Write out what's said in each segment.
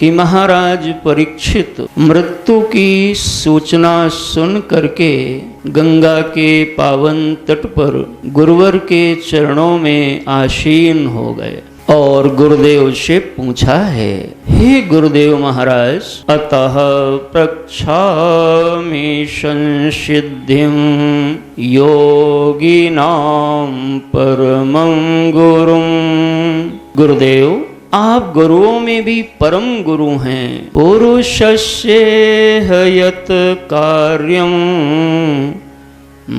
कि महाराज परीक्षित मृत्यु की सूचना सुन करके गंगा के पावन तट पर गुरुवर के चरणों में आसीन हो गए और गुरुदेव से पूछा है, हे गुरुदेव महाराज, अतः प्रक्षामि संसिद्धिं योगिनां परमं गुरुं। गुरुदेव, आप गुरुओं में भी परम गुरु हैं। पुरुषस्य यत् कार्यं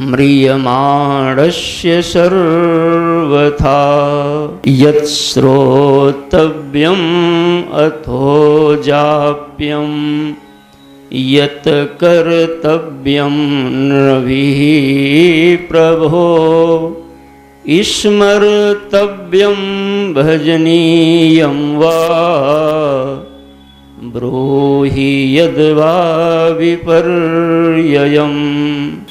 म्रियमाणस्य सर्वथा यत् श्रोतव्यम् अथो जाप्यं यत् कर्तव्यं नृभिः प्रभो स्मर्तव्यं भजनीयं वा ब्रूहि यद्वा विपर्ययम्।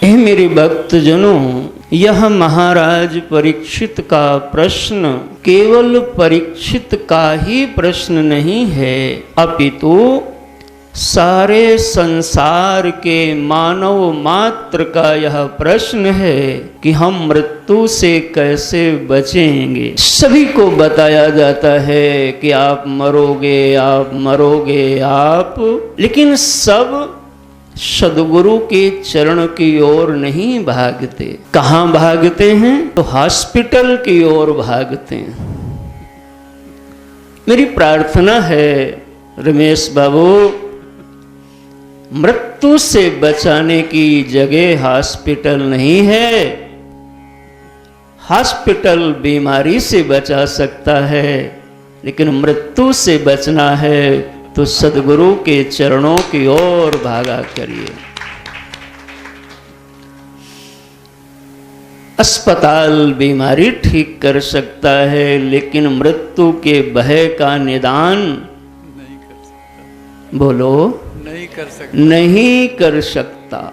हे मेरे भक्तजनों, यह महाराज परीक्षित का प्रश्न केवल परीक्षित का ही प्रश्न नहीं है, अपितु सारे संसार के मानव मात्र का यह प्रश्न है कि हम मृत्यु से कैसे बचेंगे। सभी को बताया जाता है कि आप मरोगे, आप मरोगे, आप, लेकिन सब सद्गुरु के चरण की ओर नहीं भागते। कहाँ भागते हैं? तो हॉस्पिटल की ओर भागते हैं। मेरी प्रार्थना है रमेश बाबू, मृत्यु से बचाने की जगह हॉस्पिटल नहीं है। हॉस्पिटल बीमारी से बचा सकता है, लेकिन मृत्यु से बचना है तो सद्गुरु के चरणों की ओर भागा करिए। अस्पताल बीमारी ठीक कर सकता है, लेकिन मृत्यु के भय का निदान नहीं कर सकता। बोलो, नहीं कर सकता।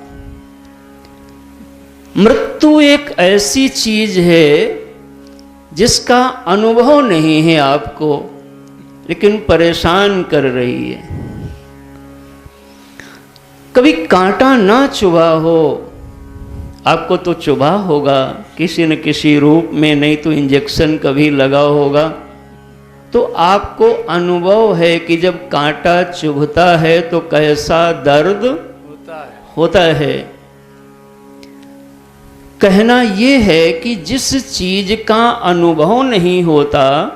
मृत्यु एक ऐसी चीज है जिसका अनुभव नहीं है आपको, लेकिन परेशान कर रही है। कभी कांटा ना चुभा हो, आपको तो चुभा होगा किसी न किसी रूप में, नहीं तो इंजेक्शन कभी लगा होगा, तो आपको अनुभव है कि जब कांटा चुभता है तो कैसा दर्द होता है। कहना यह है कि जिस चीज का अनुभव नहीं होता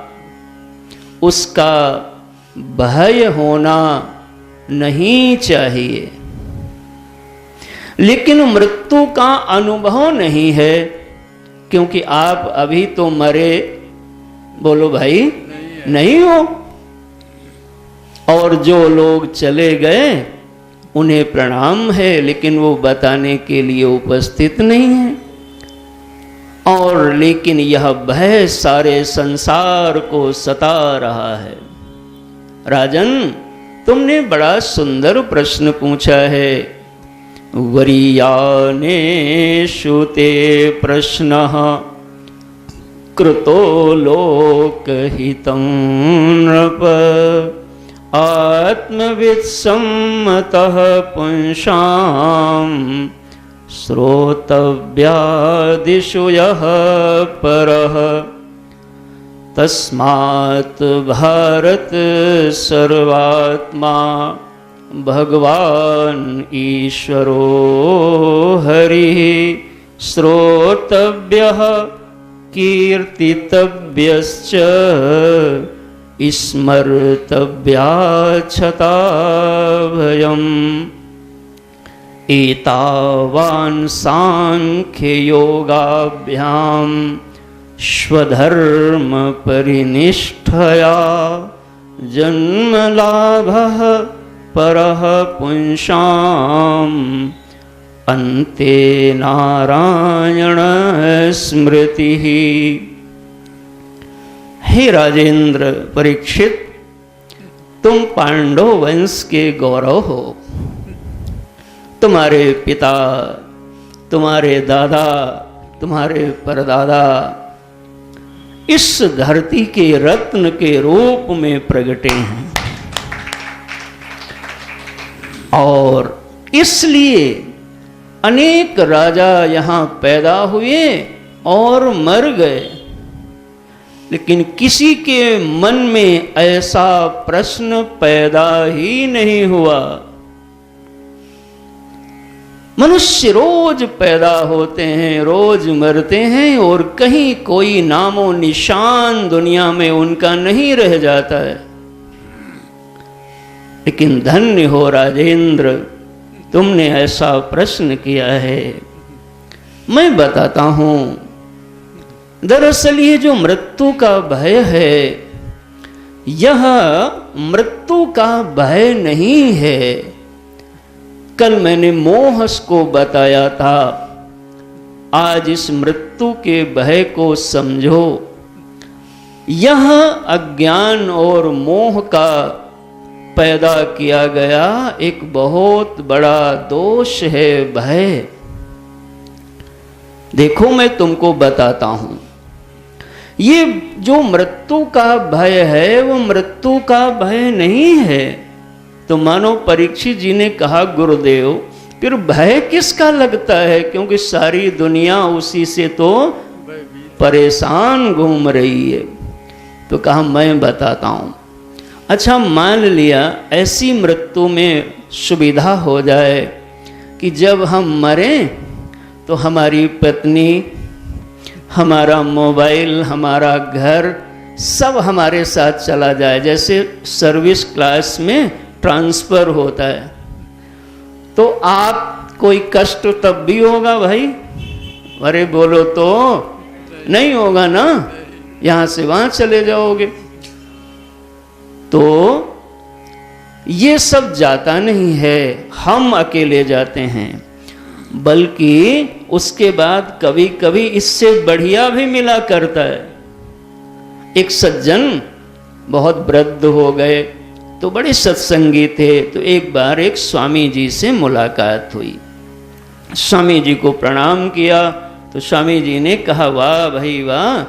उसका भय होना नहीं चाहिए। लेकिन मृत्यु का अनुभव नहीं है, क्योंकि आप अभी तो मरे, बोलो भाई, नहीं हो। और जो लोग चले गए उन्हें प्रणाम है, लेकिन वो बताने के लिए उपस्थित नहीं है। और लेकिन यह भय सारे संसार को सता रहा है। राजन, तुमने बड़ा सुंदर प्रश्न पूछा है। वरीयानेषु ते प्रश्नः कृतो लोकहितं नृप आत्मवित्सम्मतः पुंसां श्रोतव्यादिषु यः परः तस्मात् भारत सर्वात्मा भगवान ईश्वरो हरिः श्रोतव्यः कीर्तितव्यश्च स्मर्तव्याच्छता भयम्। एतावान् सांख्ययोगाभ्यां स्वधर्म परिनिष्ठया जन्मलाभः परः पुंसाम् अन्ते नारायण स्मृतिः। हे राजेंद्र परीक्षित, तुम पांडव वंश के गौरव हो। तुम्हारे पिता, तुम्हारे दादा, तुम्हारे परदादा इस धरती के रत्न के रूप में प्रगटे हैं। और इसलिए अनेक राजा यहाँ पैदा हुए और मर गए, लेकिन किसी के मन में ऐसा प्रश्न पैदा ही नहीं हुआ। मनुष्य रोज पैदा होते हैं, रोज मरते हैं, और कहीं कोई नामो निशान दुनिया में उनका नहीं रह जाता है। लेकिन धन्य हो राजेंद्र, तुमने ऐसा प्रश्न किया है। मैं बताता हूं, दरअसल ये जो मृत्यु का भय है, यह मृत्यु का भय नहीं है। कल मैंने मोह को बताया था, आज इस मृत्यु के भय को समझो। यह अज्ञान और मोह का पैदा किया गया एक बहुत बड़ा दोष है, भय। देखो मैं तुमको बताता हूं, ये जो मृत्यु का भय है वो मृत्यु का भय नहीं है। तो मानो परीक्षित जी ने कहा, गुरुदेव फिर भय किसका लगता है, क्योंकि सारी दुनिया उसी से तो परेशान घूम रही है। तो कहा मैं बताता हूं। अच्छा, मान लिया ऐसी मृत्यु में सुविधा हो जाए कि जब हम मरें तो हमारी पत्नी, हमारा मोबाइल, हमारा घर सब हमारे साथ चला जाए, जैसे सर्विस क्लास में ट्रांसफर होता है। तो आप कोई कष्ट तब भी होगा भाई, अरे बोलो तो नहीं होगा ना, यहां से वहां चले जाओगे। तो ये सब जाता नहीं है, हम अकेले जाते हैं। बल्कि उसके बाद कभी कभी इससे बढ़िया भी मिला करता है। एक सज्जन बहुत वृद्ध हो गए, तो बड़े सत्संगी थे। तो एक बार एक स्वामी जी से मुलाकात हुई, स्वामी जी को प्रणाम किया। तो स्वामी जी ने कहा, वाह भाई वाह,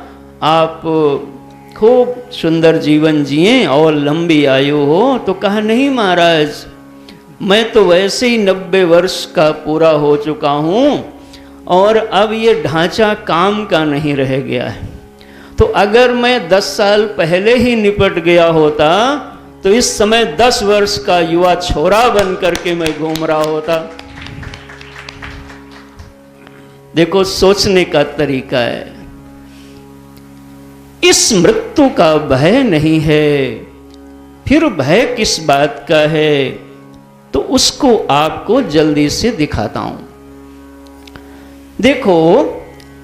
आप खूब सुंदर जीवन जिए और लंबी आयु हो। तो कहा, नहीं महाराज, मैं तो वैसे ही 90 वर्ष का पूरा हो चुका हूँ और अब ये ढांचा काम का नहीं रह गया है। तो अगर मैं 10 साल पहले ही निपट गया होता तो इस समय 10 वर्ष का युवा छोरा बन करके मैं घूम रहा होता। देखो सोचने का तरीका है। इस मृत्यु का भय नहीं है, फिर भय किस बात का है, तो उसको आपको जल्दी से दिखाता हूं। देखो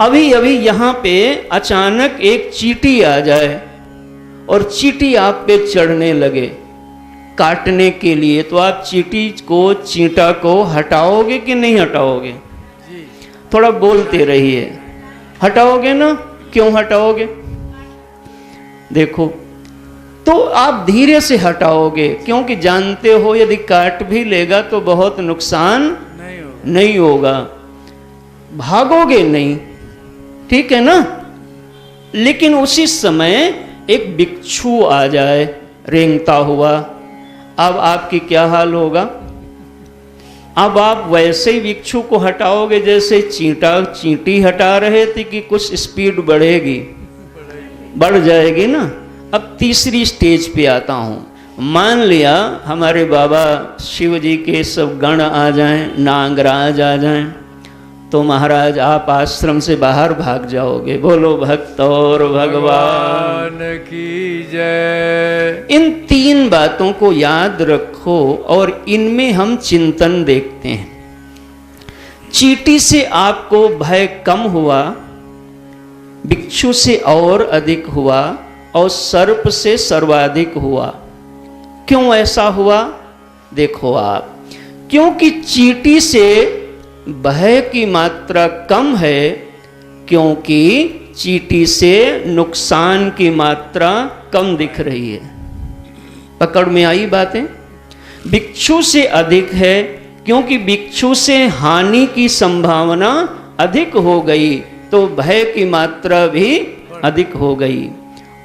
अभी अभी यहां पे अचानक एक चींटी आ जाए और चींटी आप पे चढ़ने लगे काटने के लिए, तो आप चींटी को, चींटा को हटाओगे कि नहीं हटाओगे? थोड़ा बोलते रहिए, हटाओगे ना? क्यों हटाओगे? देखो, तो आप धीरे से हटाओगे, क्योंकि जानते हो यदि काट भी लेगा तो बहुत नुकसान नहीं होगा, भागोगे नहीं, ठीक है ना? लेकिन उसी समय एक बिच्छू आ जाए रेंगता हुआ, अब आपकी क्या हाल होगा? अब आप वैसे ही बिच्छू को हटाओगे जैसे चींटी हटा रहे थे, कि कुछ स्पीड बढ़ेगी? बढ़ जाएगी ना। अब तीसरी स्टेज पे आता हूं। मान लिया हमारे बाबा शिव जी के सब गण आ जाएं, नागराज आ जाएं, तो महाराज आप आश्रम से बाहर भाग जाओगे। बोलो भक्त और भगवान की जय। इन 3 बातों को याद रखो और इनमें हम चिंतन देखते हैं। चींटी से आपको भय कम हुआ, बिच्छू से और अधिक हुआ, और सर्प से सर्वाधिक हुआ। क्यों ऐसा हुआ? देखो आप, क्योंकि चींटी से भय की मात्रा कम है, क्योंकि चींटी से नुकसान की मात्रा कम दिख रही है। पकड़ में आई बातें? बिच्छू से अधिक है, क्योंकि बिच्छू से हानि की संभावना अधिक हो गई, तो भय की मात्रा भी अधिक हो गई।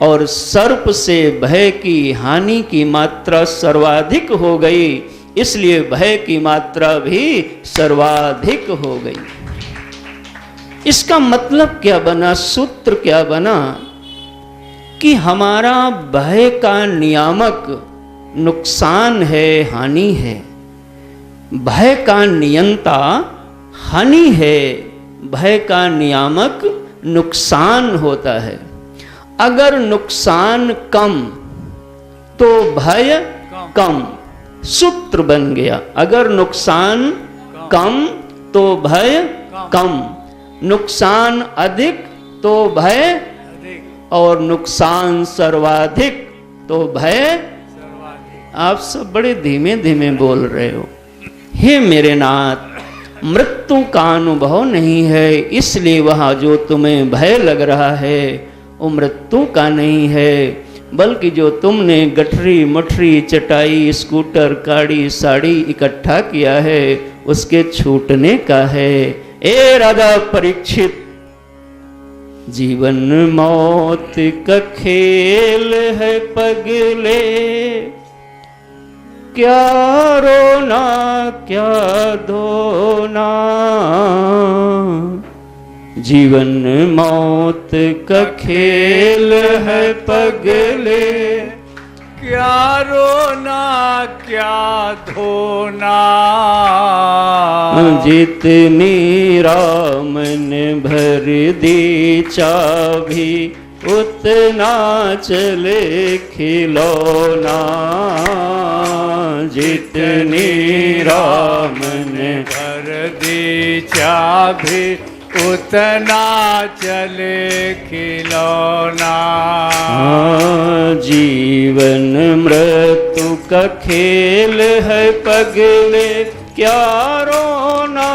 और सर्प से भय की, हानि की मात्रा सर्वाधिक हो गई, इसलिए भय की मात्रा भी सर्वाधिक हो गई। इसका मतलब क्या बना, सूत्र क्या बना कि हमारा भय का नियामक नुकसान है, हानि है। भय का नियंता हानि है, भय का नियामक नुकसान होता है। अगर नुकसान कम तो भय कम, सूत्र बन गया। अगर नुकसान कम तो भय कम, नुकसान अधिक तो भय, और नुकसान सर्वाधिक तो भय। आप सब बड़े धीमे धीमे बोल रहे हो। हे मेरे नाथ, मृत्यु का अनुभव नहीं है, इसलिए वहाँ जो तुम्हें भय लग रहा है वो मृत्यु का नहीं है, बल्कि जो तुमने गठरी मठरी चटाई स्कूटर गाड़ी साड़ी इकट्ठा किया है उसके छूटने का है। ए राजा परीक्षित, जीवन मौत का खेल है पगले, क्या रोना क्या धोना। जीवन मौत का खेल है पगले, क्या रोना क्या धोना। जितनी राम ने भर दी चाभी, उतना चले खिलौना। जितनी राम ने भर दी चाभी, उतना चले खिलौना। जीवन मृत्यु का खेल है पगले, क्या रोना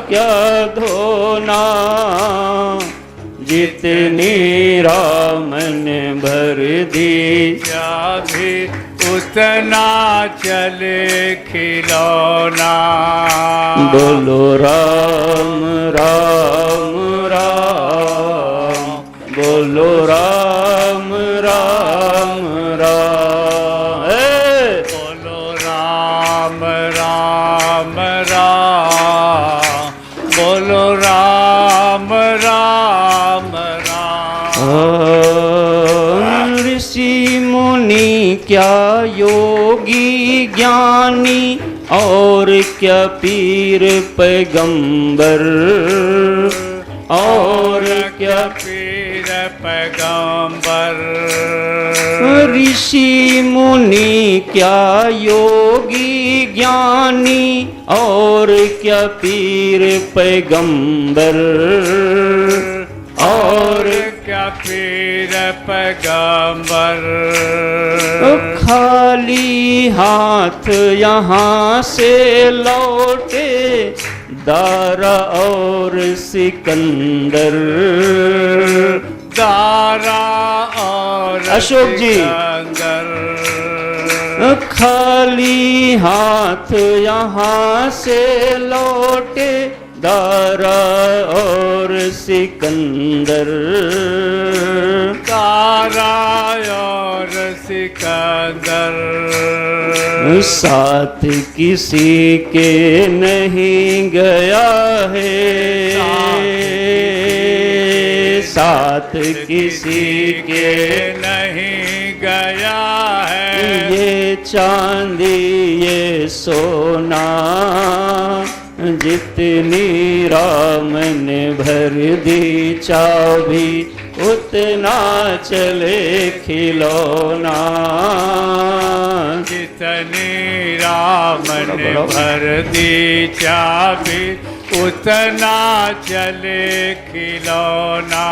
क्या धोना। जितनी राम ने भर दी चाभी, उतना चले खिलौना। बोलो राम राम राम, बोलो राम राम राम। बोलो राम राम राम, बोलो राम राम राम। ऋषि मुनि क्या योगी ज्ञानी, और क्या पीर पैगंबर, और क्या पीर पैगंबर। ऋषि मुनि क्या योगी ज्ञानी, और क्या पीर पैगंबर, और क्या पीर पैगंबर। खाली हाथ यहाँ से लौटे दारा और सिकंदर। दारा और अशोक जी, सिकंदर। खाली हाथ यहाँ से लौटे दारा और सिकंदर। दारा और सिकंदर। साथ किसी के नहीं गया है, साथ किसी के नहीं गया है। ये चांदी ये सोना, जितनी राम ने भर दी चाबी, उतना चले खिलौना। जितनी राम ने भर दी चाबी, उतना चले खिलौना।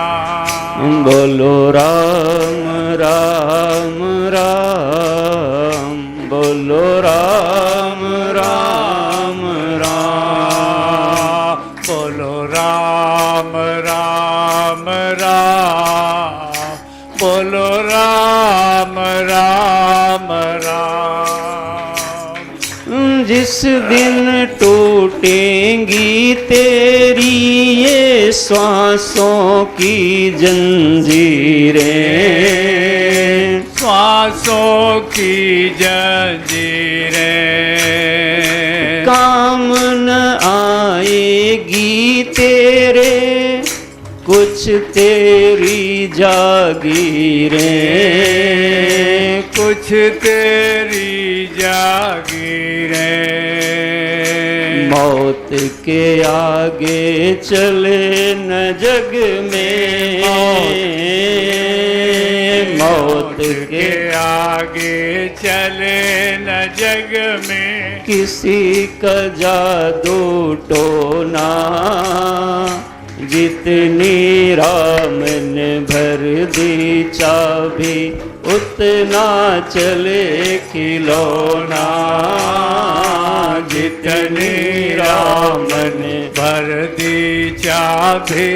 बोलो राम राम राम, बोलो राम राम राम, बोलो राम राम राम, बोलो राम राम राम। जिस दिन टूटेंगी तेरी ये श्वासों की जंजीरें, श्वासों की जंजीरें। कुछ तेरी जागीरें, कुछ तेरी जागीरें, मौत के आगे चले न जग में, मौत के आगे चले न जग में, किसी का जादू टोना, जितनी राम ने भर दी चाबी उतना चले खिलौना, जितनी राम ने भर दी चाबी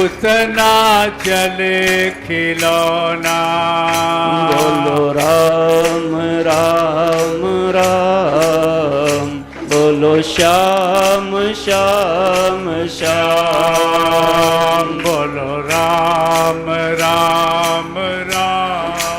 उतना चले खिलौना। बोलो राम राम राम, बोलो श्याम श्याम श्याम, बोलो राम राम राम,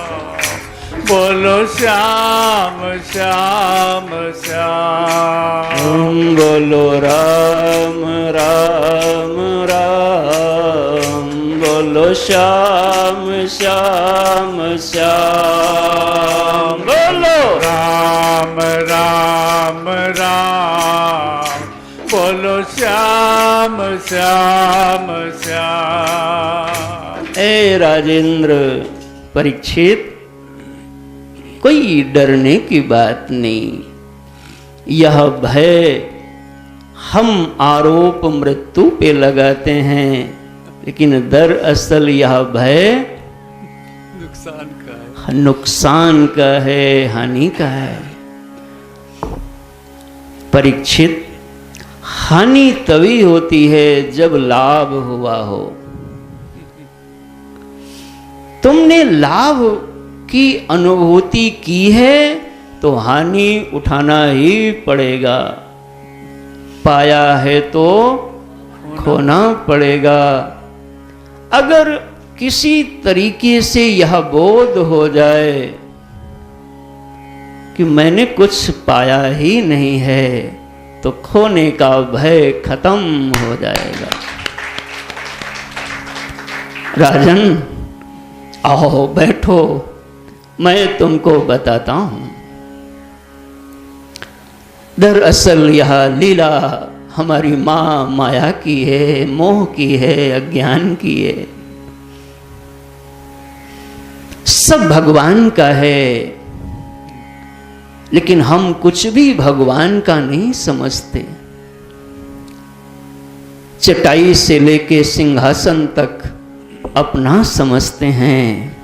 बोलो श्याम श्याम श्याम, बोलो राम राम राम, बोलो श्याम श्याम श्याम, बोलो राम राम राम, बोलो श्याम श्याम श्याम। ए राजेंद्र परीक्षित, कोई डरने की बात नहीं। यह भय हम आरोप मृत्यु पे लगाते हैं, लेकिन दरअसल यह भय नुकसान का है, हानि का है। परीक्षित, हानि तभी होती है जब लाभ हुआ हो। तुमने लाभ की अनुभूति की है तो हानि उठाना ही पड़ेगा, पाया है तो खोना पड़ेगा। अगर किसी तरीके से यह बोध हो जाए कि मैंने कुछ पाया ही नहीं है, तो खोने का भय खत्म हो जाएगा। राजन, आओ बैठो, मैं तुमको बताता हूं। दरअसल यह लीला हमारी माँ माया की है, मोह की है, अज्ञान की है। सब भगवान का है, लेकिन हम कुछ भी भगवान का नहीं समझते। चटाई से लेके सिंहासन तक अपना समझते हैं।